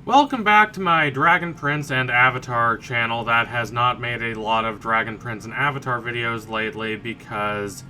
Welcome back to my Dragon Prince and Avatar channel that has not made a lot of Dragon Prince and Avatar videos lately because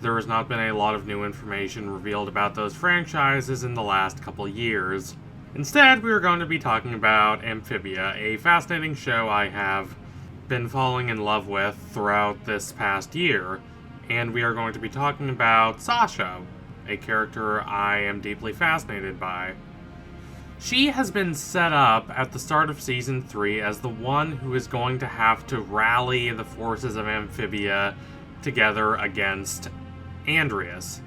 there has not been a lot of new information revealed about those franchises in the last couple years. Instead, we are going to be talking about Amphibia, a fascinating show I have been falling in love with throughout this past year, and we are going to be talking about Sasha, a character I am deeply fascinated by. She has been set up at the start of Season 3 as the one who is going to have to rally the forces of Amphibia together against Andreas.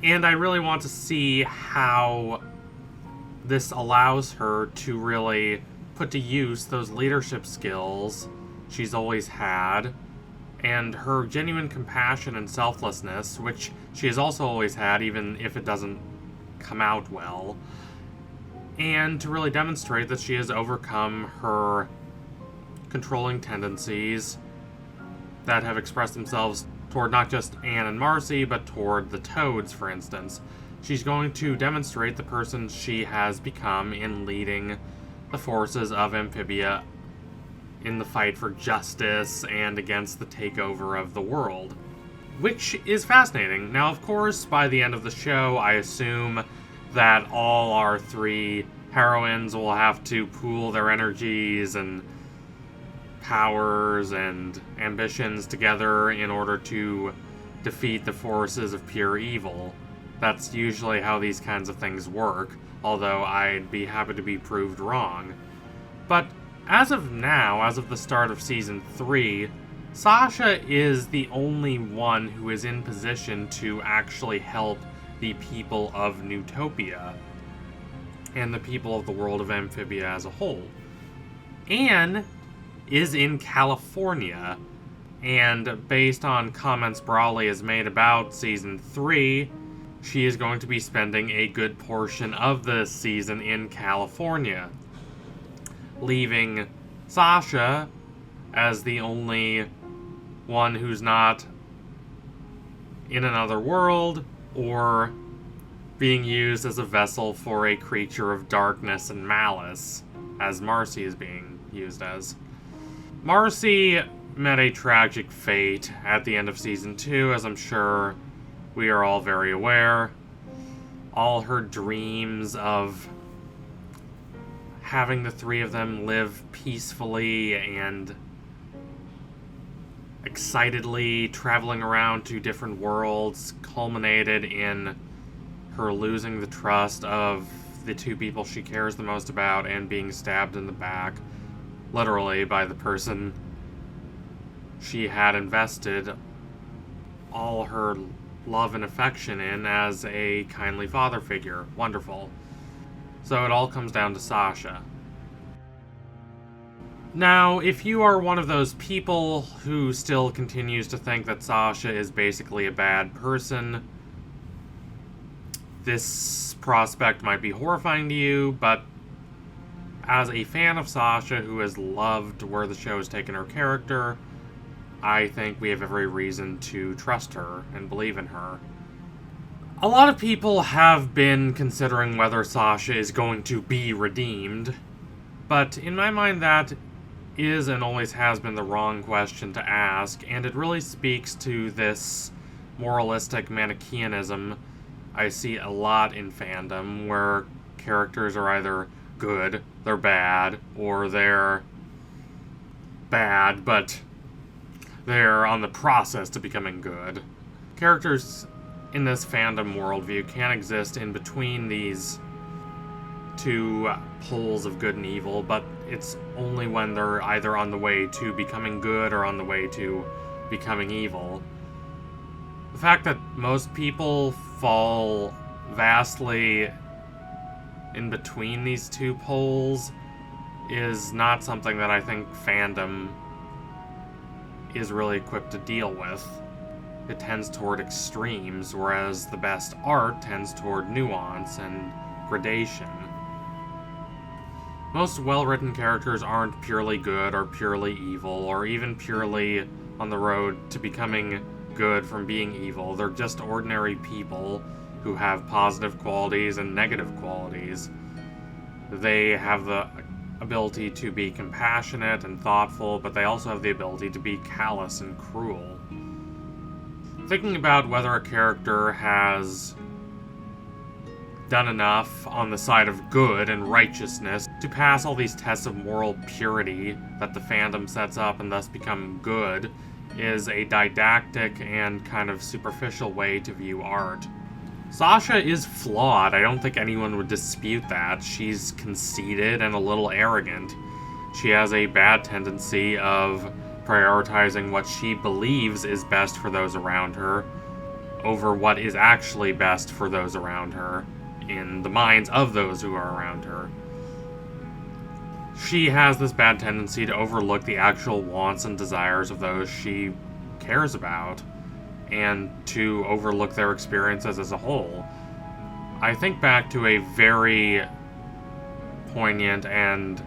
And I really want to see how this allows her to really put to use those leadership skills she's always had, and her genuine compassion and selflessness, which she has also always had, even if it doesn't come out well, and to really demonstrate that she has overcome her controlling tendencies that have expressed themselves toward not just Anne and Marcy, but toward the Toads, for instance. She's going to demonstrate the person she has become in leading the forces of Amphibia in the fight for justice and against the takeover of the world, which is fascinating. Now, of course, by the end of the show, I assume that all our three heroines will have to pool their energies and powers and ambitions together in order to defeat the forces of pure evil. That's usually how these kinds of things work, although I'd be happy to be proved wrong. But as of now, as of the start of Season 3, Sasha is the only one who is in position to actually help the people of Newtopia and the people of the world of Amphibia as a whole. Anne is in California, and based on comments Brawley has made about Season 3, she is going to be spending a good portion of this season in California, leaving Sasha as the only one who's not in another world or being used as a vessel for a creature of darkness and malice, as Marcy is being used as. Marcy met a tragic fate at the end of Season 2, as I'm sure we are all very aware. All her dreams of having the three of them live peacefully and excitedly traveling around to different worlds culminated in her losing the trust of the two people she cares the most about and being stabbed in the back, literally, by the person she had invested all her love and affection in as a kindly father figure. Wonderful. So it all comes down to Sasha. Now, if you are one of those people who still continues to think that Sasha is basically a bad person, this prospect might be horrifying to you, but as a fan of Sasha who has loved where the show has taken her character, I think we have every reason to trust her and believe in her. A lot of people have been considering whether Sasha is going to be redeemed, but in my mind that is and always has been the wrong question to ask, and it really speaks to this moralistic Manichaeanism I see a lot in fandom, where characters are either good, they're bad, or they're bad, but they're on the process to becoming good. Characters in this fandom worldview can't exist in between these two poles of good and evil, but it's only when they're either on the way to becoming good or on the way to becoming evil. The fact that most people fall vastly in between these two poles is not something that I think fandom is really equipped to deal with. It tends toward extremes, whereas the best art tends toward nuance and gradation. Most well-written characters aren't purely good or purely evil, or even purely on the road to becoming good from being evil. They're just ordinary people who have positive qualities and negative qualities. They have the ability to be compassionate and thoughtful, but they also have the ability to be callous and cruel. Thinking about whether a character has done enough on the side of good and righteousness to pass all these tests of moral purity that the fandom sets up and thus become good is a didactic and kind of superficial way to view art. Sasha is flawed. I don't think anyone would dispute that. She's conceited and a little arrogant. She has a bad tendency of prioritizing what she believes is best for those around her over what is actually best for those around her in the minds of those who are around her. She has this bad tendency to overlook the actual wants and desires of those she cares about, and to overlook their experiences as a whole. I think back to a very poignant and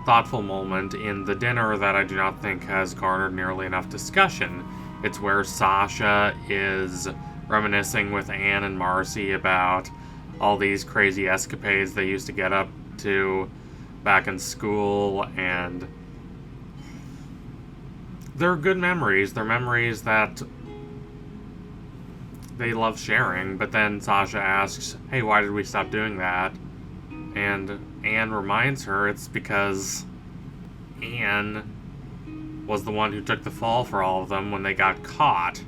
thoughtful moment in the dinner that I do not think has garnered nearly enough discussion. It's where Sasha is reminiscing with Anne and Marcy about all these crazy escapades they used to get up to back in school, and they're good memories. They're memories that they love sharing, but then Sasha asks, hey, why did we stop doing that? And Anne reminds her it's because Anne was the one who took the fall for all of them when they got caught.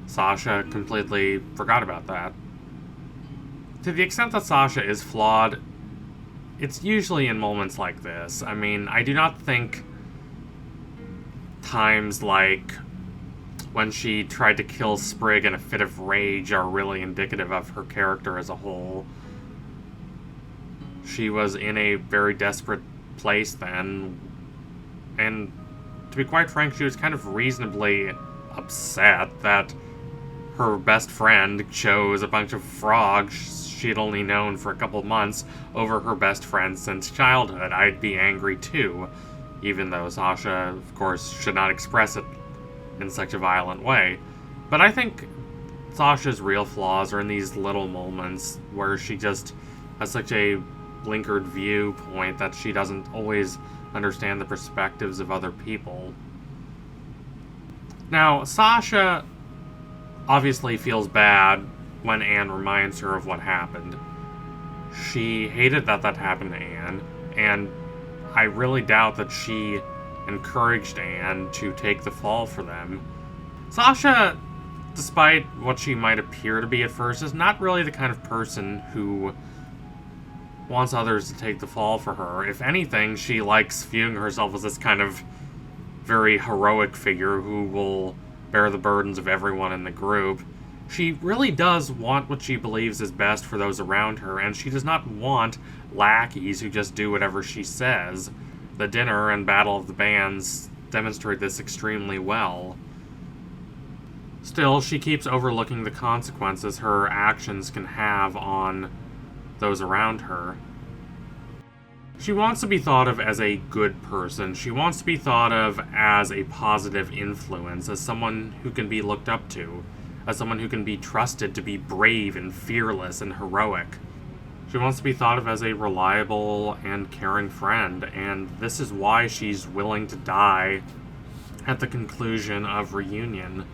Sasha completely forgot about that. To the extent that Sasha is flawed, it's usually in moments like this. I mean, I do not think times like when she tried to kill Sprig in a fit of rage are really indicative of her character as a whole. She was in a very desperate place then, and to be quite frank, she was kind of reasonably upset that her best friend chose a bunch of frogs she had only known for a couple months over her best friend since childhood. I'd be angry too, even though Sasha, of course, should not express it in such a violent way. But I think Sasha's real flaws are in these little moments where she just has such a blinkered viewpoint that she doesn't always understand the perspectives of other people. Now, Sasha obviously feels bad when Anne reminds her of what happened. She hated that happened to Anne, and I really doubt that she encouraged Anne to take the fall for them. Sasha, despite what she might appear to be at first, is not really the kind of person who wants others to take the fall for her. If anything, she likes viewing herself as this kind of very heroic figure who will bear the burdens of everyone in the group. She really does want what she believes is best for those around her, and she does not want lackeys who just do whatever she says. The dinner and Battle of the Bands demonstrate this extremely well. Still, she keeps overlooking the consequences her actions can have on those around her. She wants to be thought of as a good person. She wants to be thought of as a positive influence, as someone who can be looked up to, as someone who can be trusted to be brave and fearless and heroic. She wants to be thought of as a reliable and caring friend, and this is why she's willing to die at the conclusion of Reunion.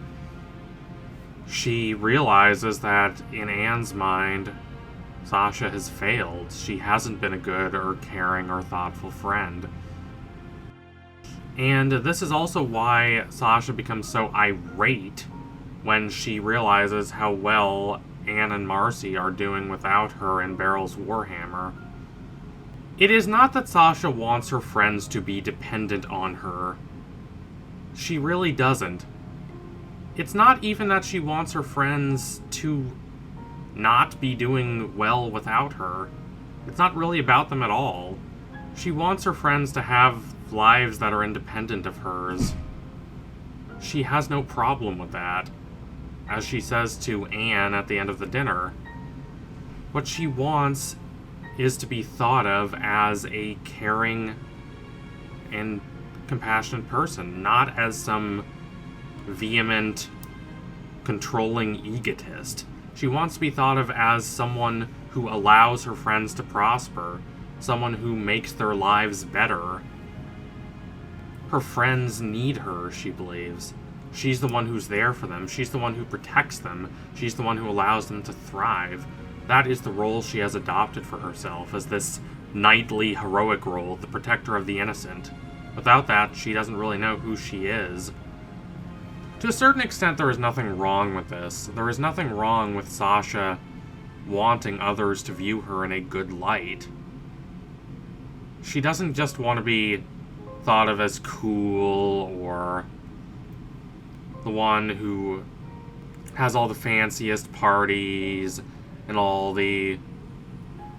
She realizes that in Anne's mind, Sasha has failed. She hasn't been a good or caring or thoughtful friend. And this is also why Sasha becomes so irate when she realizes how well Anne and Marcy are doing without her and Beryl's Warhammer. It is not that Sasha wants her friends to be dependent on her. She really doesn't. It's not even that she wants her friends to not be doing well without her. It's not really about them at all. She wants her friends to have lives that are independent of hers. She has no problem with that, as she says to Anne at the end of the dinner. What she wants is to be thought of as a caring and compassionate person, not as some vehement, controlling egotist. She wants to be thought of as someone who who allows her friends to prosper, someone who makes their lives better. Her friends need her, she believes. She's the one who's there for them. She's the one who protects them. She's the one who allows them to thrive. That is the role she has adopted for herself, as this knightly, heroic role, the protector of the innocent. Without that, she doesn't really know who she is. To a certain extent, there is nothing wrong with this. There is nothing wrong with Sasha wanting others to view her in a good light. She doesn't just want to be thought of as cool or the one who has all the fanciest parties and all the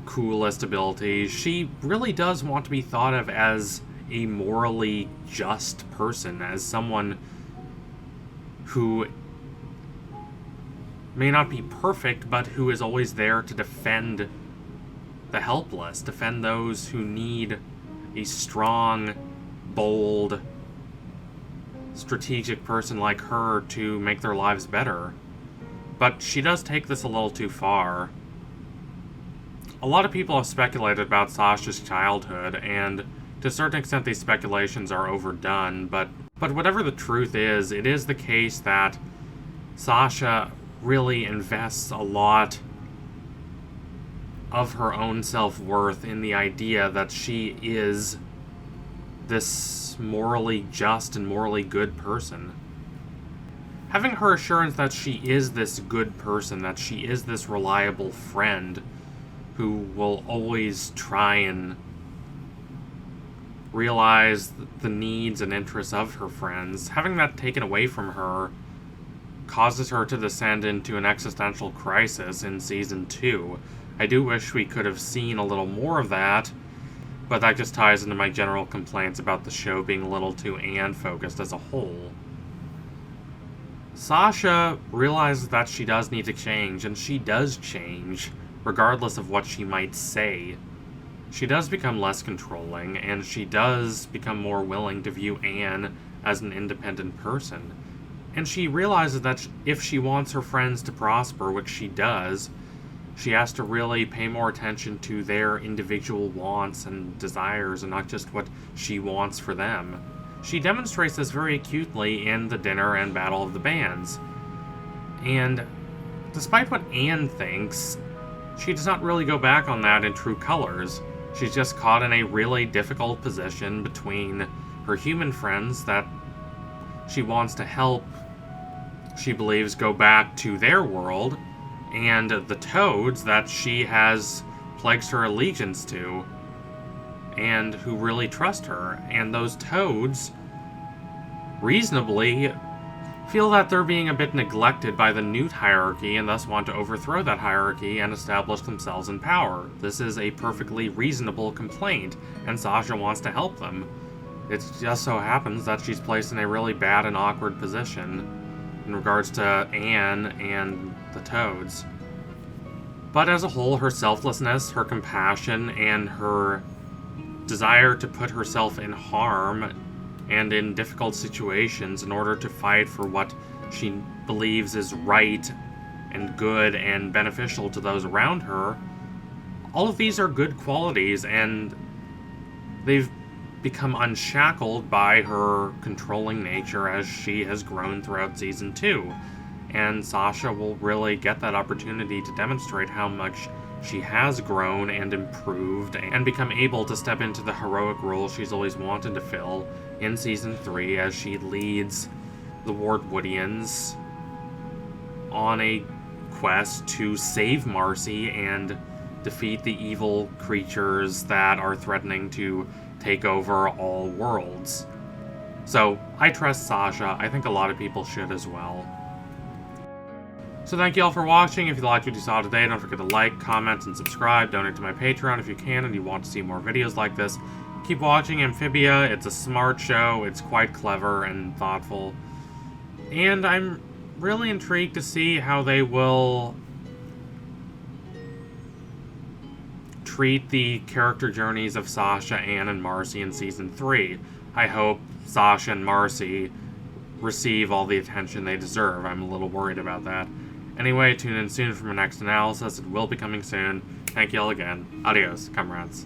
coolest abilities. She really does want to be thought of as a morally just person, as someone who may not be perfect, but who is always there to defend the helpless, defend those who need a strong, bold, strategic person like her to make their lives better. But she does take this a little too far. A lot of people have speculated about Sasha's childhood, and to a certain extent these speculations are overdone, but whatever the truth is, it is the case that Sasha really invests a lot of her own self-worth in the idea that she is this morally just and morally good person. Having her assurance that she is this good person, that she is this reliable friend who will always try and realize the needs and interests of her friends, having that taken away from her causes her to descend into an existential crisis in Season 2. I do wish we could have seen a little more of that, but that just ties into my general complaints about the show being a little too Anne-focused as a whole. Sasha realizes that she does need to change, and she does change, regardless of what she might say. She does become less controlling, and she does become more willing to view Anne as an independent person. And she realizes that if she wants her friends to prosper, which she does, she has to really pay more attention to their individual wants and desires and not just what she wants for them. She demonstrates this very acutely in the dinner and Battle of the Bands. And despite what Anne thinks, she does not really go back on that in true colors. She's just caught in a really difficult position between her human friends that she wants to help, she believes, go back to their world, and the toads that she has pledged her allegiance to, and who really trust her. And those toads reasonably feel that they're being a bit neglected by the Newt hierarchy and thus want to overthrow that hierarchy and establish themselves in power. This is a perfectly reasonable complaint, and Sasha wants to help them. It just so happens that she's placed in a really bad and awkward position in regards to Anne and the toads. But as a whole, her selflessness, her compassion, and her desire to put herself in harm and in difficult situations in order to fight for what she believes is right and good and beneficial to those around her, all of these are good qualities, and they've become unshackled by her controlling nature as she has grown throughout Season 2. And Sasha will really get that opportunity to demonstrate how much she has grown and improved and become able to step into the heroic role she's always wanted to fill in Season 3 as she leads the Wardwoodians on a quest to save Marcy and defeat the evil creatures that are threatening to take over all worlds. So, I trust Sasha. I think a lot of people should as well. So thank you all for watching. If you liked what you saw today, don't forget to like, comment, and subscribe. Donate to my Patreon if you can and you want to see more videos like this. Keep watching Amphibia. It's a smart show. It's quite clever and thoughtful. And I'm really intrigued to see how they will treat the character journeys of Sasha, Anne, and Marcy in Season 3. I hope Sasha and Marcy receive all the attention they deserve. I'm a little worried about that. Anyway, tune in soon for my next analysis. It will be coming soon. Thank you all again. Adios, comrades.